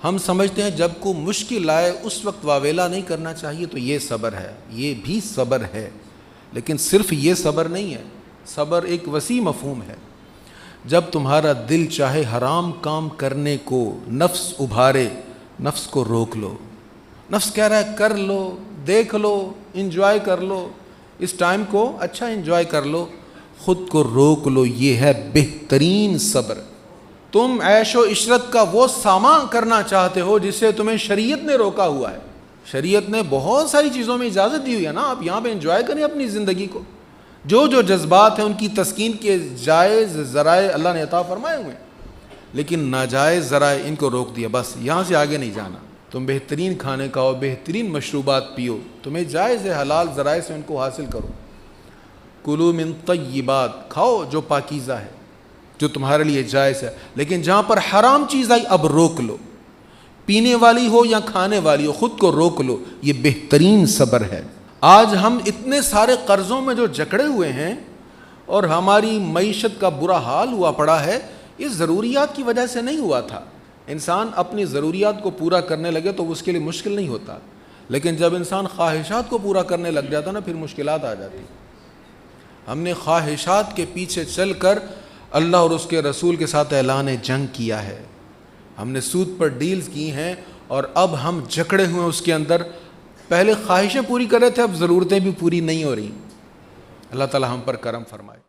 ہم سمجھتے ہیں جب کوئی مشکل آئے اس وقت واویلا نہیں کرنا چاہیے، تو یہ صبر ہے، یہ بھی صبر ہے، لیکن صرف یہ صبر نہیں ہے، صبر ایک وسیع مفہوم ہے۔ جب تمہارا دل چاہے حرام کام کرنے کو، نفس ابھارے، نفس کو روک لو۔ نفس کہہ رہا ہے کر لو، دیکھ لو، انجوائے کر لو، اس ٹائم کو اچھا انجوائے کر لو، خود کو روک لو، یہ ہے بہترین صبر۔ تم عیش و عشرت کا وہ سامان کرنا چاہتے ہو جسے تمہیں شریعت نے روکا ہوا ہے۔ شریعت نے بہت ساری چیزوں میں اجازت دی ہوئی ہے نا، آپ یہاں پہ انجوائے کریں اپنی زندگی کو، جو جذبات ہیں ان کی تسکین کے جائز ذرائع اللہ نے عطا فرمائے ہوئے ہیں، لیکن ناجائز ذرائع ان کو روک دیا، بس یہاں سے آگے نہیں جانا۔ تم بہترین کھانے کھاؤ، بہترین مشروبات پیو، تمہیں جائز ہے، حلال ذرائع سے ان کو حاصل کرو۔ کلوا من طیبات، کھاؤ جو پاکیزہ ہے، جو تمہارے لیے جائز ہے، لیکن جہاں پر حرام چیز آئی اب روک لو، پینے والی ہو یا کھانے والی ہو، خود کو روک لو، یہ بہترین صبر ہے۔ آج ہم اتنے سارے قرضوں میں جو جکڑے ہوئے ہیں اور ہماری معیشت کا برا حال ہوا پڑا ہے، یہ ضروریات کی وجہ سے نہیں ہوا تھا۔ انسان اپنی ضروریات کو پورا کرنے لگے تو اس کے لیے مشکل نہیں ہوتا، لیکن جب انسان خواہشات کو پورا کرنے لگ جاتا نا، پھر مشکلات آ جاتی۔ ہم نے خواہشات کے پیچھے چل کر اللہ اور اس کے رسول کے ساتھ اعلان جنگ کیا ہے، ہم نے سود پر ڈیلز کی ہیں، اور اب ہم جکڑے ہوئے ہیں اس کے اندر۔ پہلے خواہشیں پوری کر رہے تھے، اب ضرورتیں بھی پوری نہیں ہو رہی۔ اللہ تعالی ہم پر کرم فرمائے۔